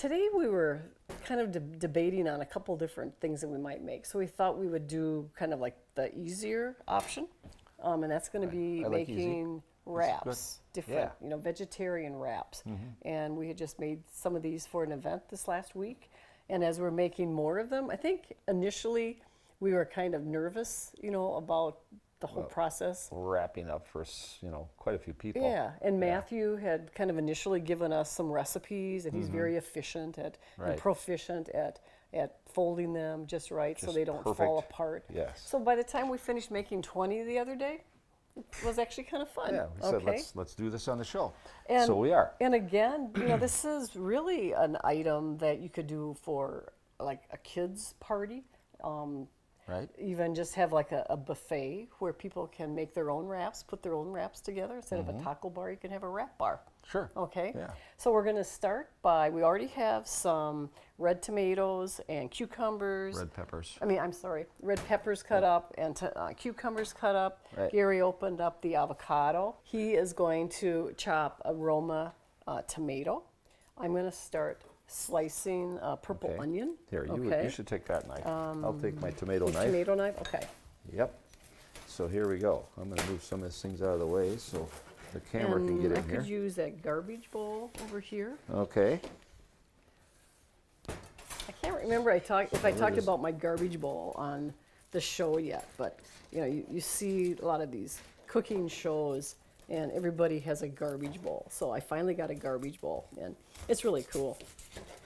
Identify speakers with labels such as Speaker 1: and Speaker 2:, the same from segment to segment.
Speaker 1: Today we were kind of debating on a couple different things that we might make. So we thought we would do kind of like the easier option, and that's going to be
Speaker 2: I like
Speaker 1: making wraps, different, vegetarian wraps. And we had just made some of these for an event this last week. And as we're making more of them, I think initially we were kind of nervous, about the whole process.
Speaker 2: Wrapping up for, quite a few people.
Speaker 1: Yeah, and Matthew had kind of initially given us some recipes, and he's very efficient at and proficient at folding them just right so they don't fall apart.
Speaker 2: Yes.
Speaker 1: So by the time we finished making 20 the other day, it was actually kind of fun.
Speaker 2: Yeah, we said let's do this on the show.
Speaker 1: And,
Speaker 2: so we are.
Speaker 1: And again, this is really an item that you could do for like a kid's party.
Speaker 2: Right.
Speaker 1: Even just have like a buffet where people can make their own wraps, put their own wraps together. Instead of a taco bar, you can have a wrap bar.
Speaker 2: Sure.
Speaker 1: Okay.
Speaker 2: Yeah.
Speaker 1: So we're going to start by, we already have some red tomatoes and cucumbers.
Speaker 2: Red peppers.
Speaker 1: Red peppers cut up and cucumbers cut up.
Speaker 2: Right.
Speaker 1: Gary opened up the avocado. He is going to chop a Roma tomato. I'm going to start slicing purple onion.
Speaker 2: Here, you should take that knife. I'll take my tomato knife.
Speaker 1: Tomato knife, okay.
Speaker 2: Yep. So here we go. I'm going to move some of these things out of the way so the camera can get in here.
Speaker 1: I could use that garbage bowl over here.
Speaker 2: Okay.
Speaker 1: I can't remember if I talked about my garbage bowl on the show yet, but you see a lot of these cooking shows and everybody has a garbage bowl. So I finally got a garbage bowl and it's really cool.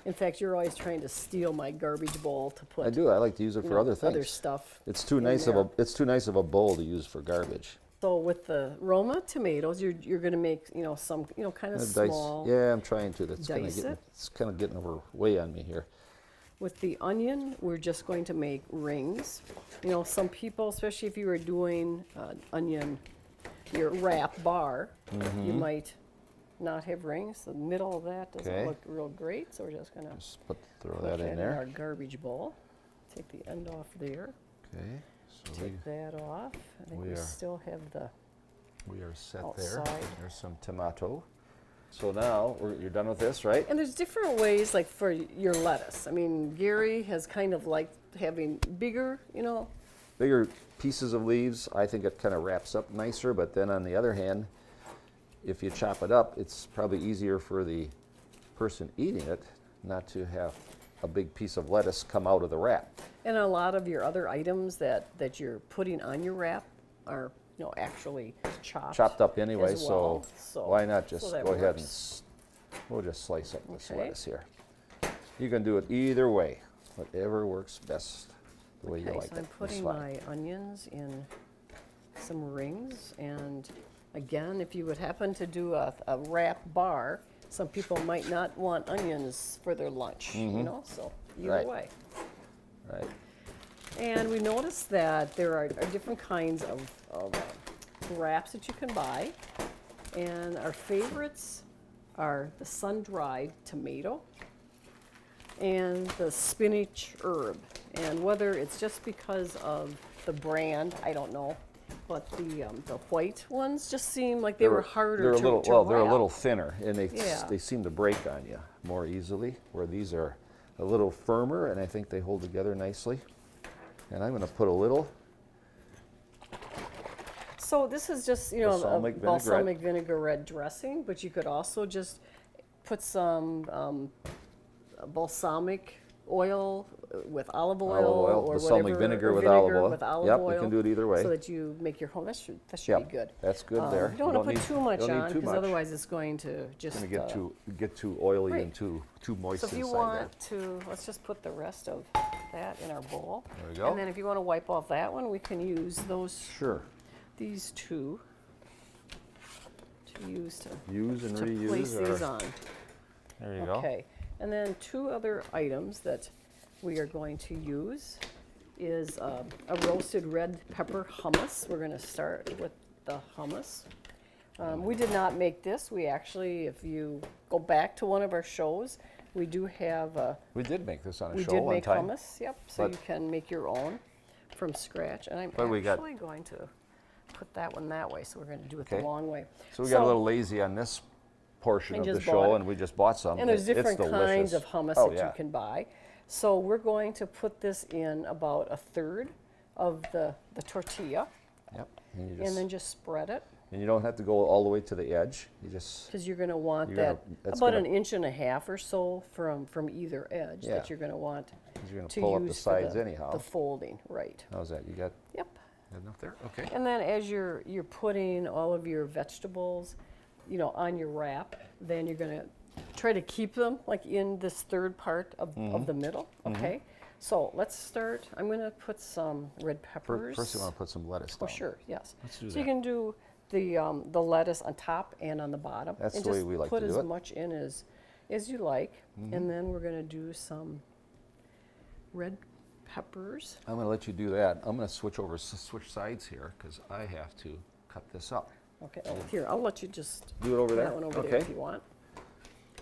Speaker 1: In fact, you're always trying to steal my garbage bowl to put.
Speaker 2: I do. I like to use it for other things.
Speaker 1: Other stuff.
Speaker 2: It's too nice of a bowl to use for garbage.
Speaker 1: So with the Roma tomatoes, you're going to make some kind of small.
Speaker 2: Yeah, I'm trying to. It's kind of getting way on me here.
Speaker 1: With the onion, we're just going to make rings. Some people, especially if you were doing your wrap bar, you might not have rings. The middle of that doesn't look real great, so we're just going to
Speaker 2: throw that in there.
Speaker 1: Our garbage bowl. Take the end off there.
Speaker 2: Okay. So
Speaker 1: take that off. I think we still have the.
Speaker 2: We are set
Speaker 1: outside.
Speaker 2: there. There's some tomato. So now you're done with this, right?
Speaker 1: And there's different ways, like for your lettuce. I mean, Gary has kind of liked having bigger,
Speaker 2: Bigger pieces of leaves. I think it kind of wraps up nicer. But then on the other hand, if you chop it up, it's probably easier for the person eating it not to have a big piece of lettuce come out of the wrap.
Speaker 1: And a lot of your other items that you're putting on your wrap are, actually chopped
Speaker 2: up anyway,
Speaker 1: as well.
Speaker 2: So why not just go ahead and we'll just slice up this lettuce here. You can do it either way, whatever works best, the way you like it.
Speaker 1: So I'm putting my onions in some rings, and again, if you would happen to do a wrap bar, some people might not want onions for their lunch, so either way.
Speaker 2: Right.
Speaker 1: And we noticed that there are different kinds of wraps that you can buy, and our favorites are the sun-dried tomato and the spinach herb. And whether it's just because of the brand, I don't know, but the white ones just seem like they were harder to wrap.
Speaker 2: Well, they're a little thinner, and they seem to break on you more easily, where these are a little firmer, and I think they hold together nicely. And I'm going to put a little.
Speaker 1: So this is just, balsamic vinaigrette dressing, but you could also just put some balsamic oil with olive oil or
Speaker 2: balsamic
Speaker 1: whatever,
Speaker 2: vinegar
Speaker 1: or
Speaker 2: with
Speaker 1: vinegar
Speaker 2: olive oil.
Speaker 1: with olive
Speaker 2: Yep,
Speaker 1: oil.
Speaker 2: you can do it either way.
Speaker 1: So that you make your home. That should be good.
Speaker 2: That's good there.
Speaker 1: You don't want to put too much on, because
Speaker 2: much.
Speaker 1: otherwise it's going to just
Speaker 2: get too oily and too moist
Speaker 1: So if you
Speaker 2: inside
Speaker 1: want to, let's just put the rest of that in our bowl.
Speaker 2: There we go.
Speaker 1: And then if you want to wipe off that one, we can use those.
Speaker 2: Sure.
Speaker 1: These two to use
Speaker 2: and reuse.
Speaker 1: Place these on.
Speaker 2: There you go.
Speaker 1: Okay. And then two other items that we are going to use is a roasted red pepper hummus. We're going to start with the hummus. We did not make this. We actually, if you go back to one of our shows, we do have
Speaker 2: we did make this on a show
Speaker 1: one time. We did make hummus, yep. So
Speaker 2: but
Speaker 1: you can make your own from scratch. And I'm actually going to put that one that way, so we're going to do it the long way.
Speaker 2: So we got a little lazy on this portion
Speaker 1: And
Speaker 2: of the
Speaker 1: just bought
Speaker 2: show,
Speaker 1: it.
Speaker 2: and we just bought some.
Speaker 1: And there's
Speaker 2: It's
Speaker 1: different
Speaker 2: delicious.
Speaker 1: kinds of hummus
Speaker 2: Oh,
Speaker 1: that
Speaker 2: yeah.
Speaker 1: you can buy. So we're going to put this in about a third of the tortilla,
Speaker 2: Yep.
Speaker 1: and then just spread it,
Speaker 2: and you don't have to go all the way to the edge. You just
Speaker 1: because you're going to want
Speaker 2: You're
Speaker 1: that
Speaker 2: gonna- that's
Speaker 1: about
Speaker 2: gonna-
Speaker 1: an inch and a half or so from either edge
Speaker 2: Yeah.
Speaker 1: that you're going to want
Speaker 2: you're gonna
Speaker 1: to
Speaker 2: pull up the
Speaker 1: use for
Speaker 2: sides
Speaker 1: the,
Speaker 2: anyhow.
Speaker 1: the folding, right?
Speaker 2: How's that? You got
Speaker 1: Yep.
Speaker 2: enough there? Okay.
Speaker 1: And then as you're putting all of your vegetables, on your wrap, then you're going to try to keep them like in this third part of
Speaker 2: Mm-hmm.
Speaker 1: the middle, okay? So let's start. I'm going to put some red peppers.
Speaker 2: First, you want to put some lettuce
Speaker 1: Oh,
Speaker 2: down.
Speaker 1: sure, yes.
Speaker 2: Let's do
Speaker 1: So you
Speaker 2: that.
Speaker 1: can do the lettuce on top and on the bottom.
Speaker 2: That's
Speaker 1: and
Speaker 2: the way
Speaker 1: just
Speaker 2: we like
Speaker 1: put
Speaker 2: to do
Speaker 1: as
Speaker 2: it. Mm-hmm.
Speaker 1: much in as you like. And then we're going to do some red peppers.
Speaker 2: I'm going to let you do that. I'm going to switch sides here because I have to cut this up.
Speaker 1: Okay, here, I'll let you just
Speaker 2: Do it over
Speaker 1: put
Speaker 2: there?
Speaker 1: that one over there
Speaker 2: Okay.
Speaker 1: if you want.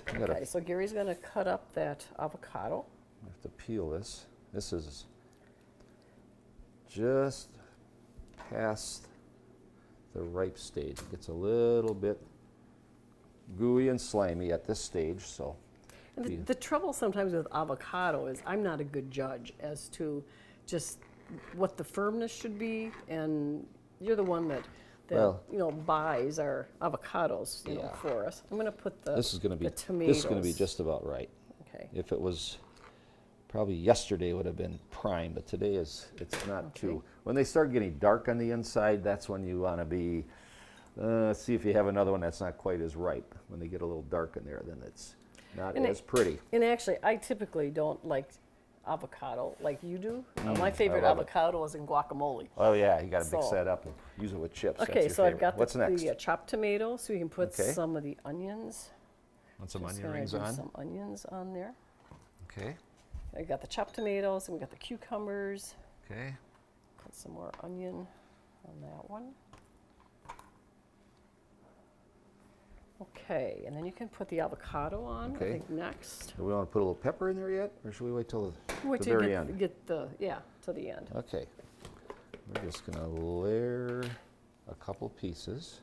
Speaker 2: I gotta
Speaker 1: Okay, so Gary's going to cut up that avocado.
Speaker 2: have to peel this. This is just past the ripe stage. It gets a little bit gooey and slimy at this stage, so
Speaker 1: And
Speaker 2: Yeah.
Speaker 1: the trouble sometimes with avocado is I'm not a good judge as to just what the firmness should be, and you're the one that
Speaker 2: Well-
Speaker 1: buys our avocados
Speaker 2: Yeah.
Speaker 1: for us. I'm going to put the
Speaker 2: this is going to be
Speaker 1: the tomatoes.
Speaker 2: this is going to be just about right.
Speaker 1: Okay.
Speaker 2: If it was probably yesterday would have been prime, but today it's not too. When they start getting dark on the inside, that's when you want to be. See if you have another one that's not quite as ripe. When they get a little dark in there, then it's not
Speaker 1: And
Speaker 2: as pretty.
Speaker 1: And actually, I typically don't like avocado like you do. My
Speaker 2: I
Speaker 1: favorite
Speaker 2: love it.
Speaker 1: avocado is in guacamole.
Speaker 2: Oh yeah, you got to mix
Speaker 1: So-
Speaker 2: that up and use it with chips. That's
Speaker 1: Okay,
Speaker 2: your
Speaker 1: so I've
Speaker 2: favorite.
Speaker 1: got
Speaker 2: What's next?
Speaker 1: the chopped tomato, so you can put
Speaker 2: Okay.
Speaker 1: some of the onions.
Speaker 2: Want some
Speaker 1: Just
Speaker 2: onion
Speaker 1: gonna
Speaker 2: rings
Speaker 1: do
Speaker 2: on?
Speaker 1: some onions on there.
Speaker 2: Okay.
Speaker 1: I got the chopped tomatoes, and we got the cucumbers.
Speaker 2: Okay.
Speaker 1: Put some more onion on that one. Okay, and then you can put the avocado on,
Speaker 2: Okay.
Speaker 1: I think, next.
Speaker 2: Do we want to put a little pepper in there yet, or should we wait till
Speaker 1: Wait
Speaker 2: the
Speaker 1: till you
Speaker 2: very
Speaker 1: get,
Speaker 2: end?
Speaker 1: get the, to the end.
Speaker 2: Okay. We're just going to layer a couple pieces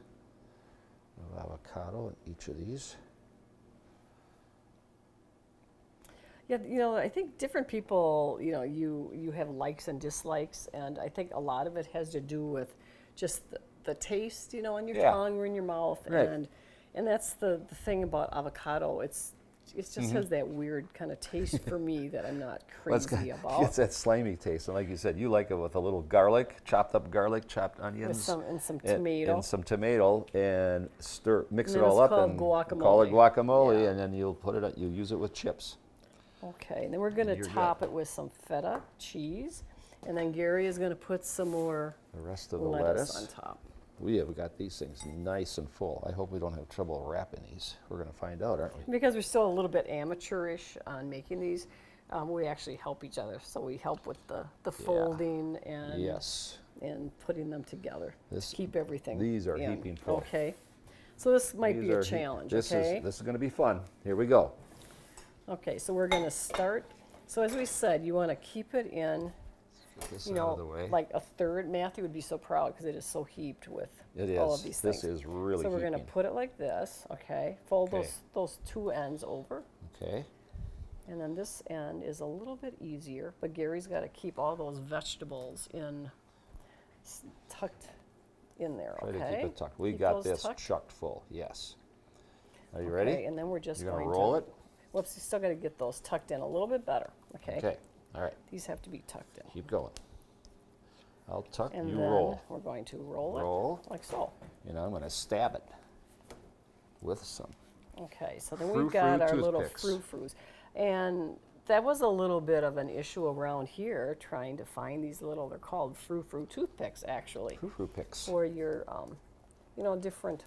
Speaker 2: of avocado in each of these.
Speaker 1: Yeah, I think different people, you have likes and dislikes, and I think a lot of it has to do with just the taste, in your
Speaker 2: Yeah.
Speaker 1: tongue or in your mouth,
Speaker 2: Right.
Speaker 1: and that's the thing about avocado. It just has that weird kind of taste for me that I'm not
Speaker 2: Well, it's
Speaker 1: crazy
Speaker 2: got-
Speaker 1: about.
Speaker 2: It's that slimy taste, and like you said, you like it with a little garlic, chopped up garlic, chopped onions,
Speaker 1: With some tomato.
Speaker 2: and some tomato, and mix
Speaker 1: And
Speaker 2: it
Speaker 1: then
Speaker 2: all
Speaker 1: it's
Speaker 2: up,
Speaker 1: called
Speaker 2: and
Speaker 1: guacamole.
Speaker 2: call it guacamole,
Speaker 1: Yeah.
Speaker 2: and then you'll put it. You use it with chips.
Speaker 1: Okay, and then we're going to
Speaker 2: You're good.
Speaker 1: top it with some feta cheese, and then Gary is going to put some more
Speaker 2: The rest of the
Speaker 1: lettuce
Speaker 2: lettuce.
Speaker 1: on top.
Speaker 2: We have got these things nice and full. I hope we don't have trouble wrapping these. We're going to find out, aren't we?
Speaker 1: Because we're still a little bit amateurish on making these, we actually help each other. So we help with the folding and
Speaker 2: Yes.
Speaker 1: and putting them together
Speaker 2: This-
Speaker 1: to keep everything.
Speaker 2: these are
Speaker 1: in.
Speaker 2: heaping full.
Speaker 1: Okay, so this might
Speaker 2: These
Speaker 1: be a
Speaker 2: are-
Speaker 1: challenge.
Speaker 2: This
Speaker 1: okay.
Speaker 2: is going to be fun. Here we go.
Speaker 1: Okay, so we're going to start. So as we said, you want to keep it in.
Speaker 2: Get this
Speaker 1: You
Speaker 2: out
Speaker 1: know,
Speaker 2: of the way.
Speaker 1: like a third. Matthew would be so proud because it is so heaped with
Speaker 2: It
Speaker 1: all
Speaker 2: is.
Speaker 1: of these
Speaker 2: This
Speaker 1: things.
Speaker 2: is really
Speaker 1: So we're going to
Speaker 2: heaping.
Speaker 1: put it like this, okay? Fold
Speaker 2: Okay.
Speaker 1: those two ends over,
Speaker 2: Okay.
Speaker 1: and then this end is a little bit easier, but Gary's got to keep all those vegetables tucked in there,
Speaker 2: Try
Speaker 1: okay?
Speaker 2: to keep it tucked. We
Speaker 1: Keep
Speaker 2: got
Speaker 1: those
Speaker 2: this
Speaker 1: tucked.
Speaker 2: chucked full. Yes. Are you
Speaker 1: Okay,
Speaker 2: ready?
Speaker 1: and then we're just
Speaker 2: You're
Speaker 1: going
Speaker 2: gonna roll
Speaker 1: to.
Speaker 2: it?
Speaker 1: Whoops, you still got to get those tucked in a little bit better, okay?
Speaker 2: Okay. All right.
Speaker 1: These have to be tucked in.
Speaker 2: Keep going. I'll tuck.
Speaker 1: And
Speaker 2: you
Speaker 1: then
Speaker 2: roll.
Speaker 1: we're going to roll
Speaker 2: Roll.
Speaker 1: it like so.
Speaker 2: I'm going to stab it with some.
Speaker 1: Okay, so then we've
Speaker 2: Frou-frou
Speaker 1: got our little
Speaker 2: toothpicks.
Speaker 1: frou-frous. And that was a little bit of an issue around here, trying to find these little, they're called frou-frou toothpicks, actually,
Speaker 2: Frou-frou picks.
Speaker 1: for your, different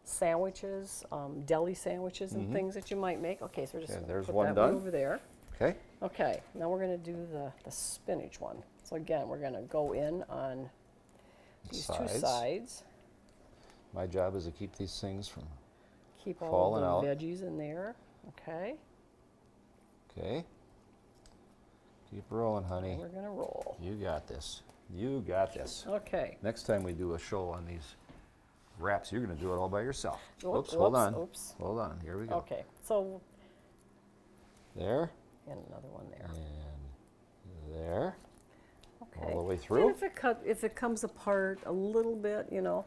Speaker 1: sandwiches, deli sandwiches and things that you might make. Okay, so we're just
Speaker 2: Okay,
Speaker 1: gonna
Speaker 2: there's
Speaker 1: put
Speaker 2: one
Speaker 1: that
Speaker 2: done.
Speaker 1: over there.
Speaker 2: Okay.
Speaker 1: Okay, now we're going to do the spinach one. So again, we're going to go in on these two sides.
Speaker 2: My job is to keep these things from.
Speaker 1: Keep all
Speaker 2: falling
Speaker 1: the
Speaker 2: out.
Speaker 1: veggies in there. Okay,
Speaker 2: Okay. Keep rolling, honey.
Speaker 1: and we're going to roll.
Speaker 2: You got this. You got this.
Speaker 1: Okay.
Speaker 2: Next time we do a show on these wraps, you're going to do it all by yourself.
Speaker 1: Oop,
Speaker 2: Oops, hold
Speaker 1: whoops,
Speaker 2: on.
Speaker 1: oops.
Speaker 2: Hold on. Here we go.
Speaker 1: Okay, so,
Speaker 2: There
Speaker 1: and another one there.
Speaker 2: and there.
Speaker 1: Okay.
Speaker 2: All the way
Speaker 1: And
Speaker 2: through.
Speaker 1: if it comes apart a little bit, you know,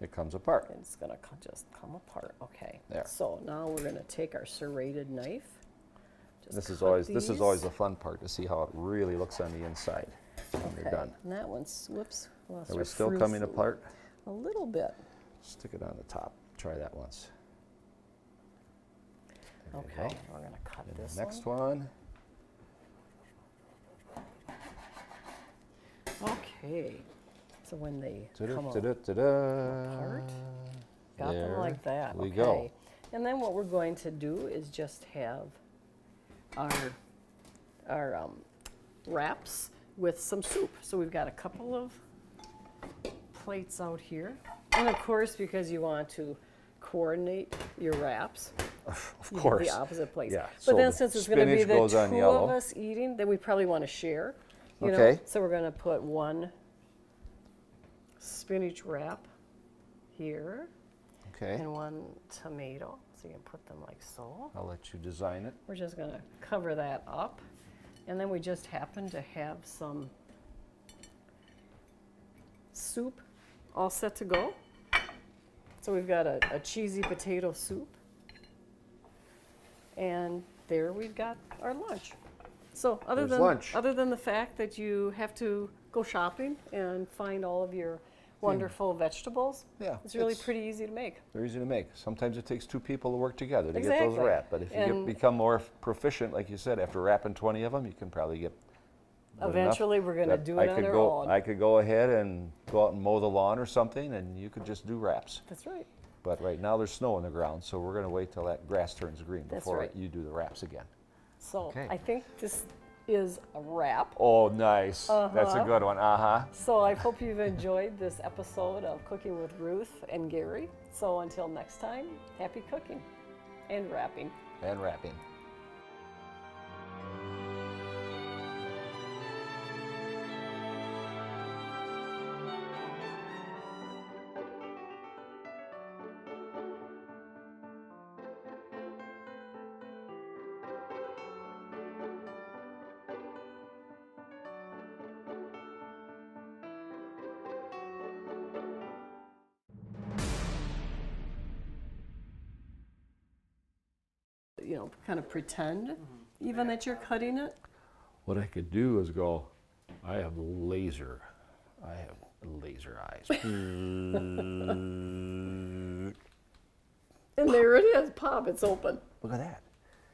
Speaker 2: It comes apart.
Speaker 1: it's gonna just come apart. Okay.
Speaker 2: There.
Speaker 1: So now we're gonna take our serrated knife. Just
Speaker 2: This is
Speaker 1: cut
Speaker 2: always
Speaker 1: these.
Speaker 2: the fun part, to see how it really looks on the inside when
Speaker 1: Okay.
Speaker 2: you're done.
Speaker 1: And that one's, whoops. Lost
Speaker 2: Are
Speaker 1: our
Speaker 2: we still
Speaker 1: fruit
Speaker 2: coming
Speaker 1: fruit.
Speaker 2: apart?
Speaker 1: A little bit.
Speaker 2: Stick it on the top. Try that once. There you
Speaker 1: Okay.
Speaker 2: go.
Speaker 1: We're gonna cut
Speaker 2: And
Speaker 1: this
Speaker 2: the next
Speaker 1: one.
Speaker 2: one.
Speaker 1: Okay. So when they come
Speaker 2: Da-da-da-da-da.
Speaker 1: apart, got
Speaker 2: There
Speaker 1: them like that.
Speaker 2: we
Speaker 1: Okay.
Speaker 2: go.
Speaker 1: And then what we're going to do is just have our wraps with some soup. So we've got a couple of plates out here. And of course, because you want to coordinate your wraps,
Speaker 2: Of
Speaker 1: you have
Speaker 2: course.
Speaker 1: the opposite plates.
Speaker 2: Yeah,
Speaker 1: But
Speaker 2: so
Speaker 1: then
Speaker 2: the
Speaker 1: since it's going to be
Speaker 2: spinach
Speaker 1: the
Speaker 2: goes on
Speaker 1: two
Speaker 2: yellow.
Speaker 1: of us eating, then we probably want to share. You know?
Speaker 2: Okay.
Speaker 1: So we're going to put one spinach wrap here
Speaker 2: Okay.
Speaker 1: and one tomato. So you can put them like so.
Speaker 2: I'll let you design it.
Speaker 1: We're just going to cover that up. And then we just happen to have some soup all set to go. So we've got a cheesy potato soup. And there we've got our lunch. So
Speaker 2: There's lunch.
Speaker 1: other than the fact that you have to go shopping and find all of your wonderful vegetables,
Speaker 2: Yeah,
Speaker 1: it's really
Speaker 2: it's-
Speaker 1: pretty easy to make.
Speaker 2: They're easy to make. Sometimes it takes two people to work together to get
Speaker 1: Exactly.
Speaker 2: those wrapped. But if you
Speaker 1: And-
Speaker 2: become more proficient, like you said, after wrapping 20 of them, you can probably get good enough
Speaker 1: Eventually, we're going to
Speaker 2: that
Speaker 1: do
Speaker 2: I
Speaker 1: it on
Speaker 2: could
Speaker 1: our
Speaker 2: go,
Speaker 1: own.
Speaker 2: I could go ahead and go out and mow the lawn or something, and you could just do wraps.
Speaker 1: That's right.
Speaker 2: But right now there's snow on the ground, so we're going to wait till that grass turns green
Speaker 1: That's
Speaker 2: before
Speaker 1: right.
Speaker 2: you do the wraps again.
Speaker 1: So
Speaker 2: Okay.
Speaker 1: I think this is a wrap.
Speaker 2: Oh, nice. That's a
Speaker 1: Uh-huh.
Speaker 2: good one. Uh-huh.
Speaker 1: So I hope you've enjoyed this episode of Cooking with Ruth and Gary. So until next time, happy cooking and wrapping.
Speaker 2: And wrapping.
Speaker 1: You know, kind of pretend even that you're cutting it.
Speaker 2: What I could do is go, I have laser eyes.
Speaker 1: And there it is. Pop, it's open.
Speaker 2: Look at that.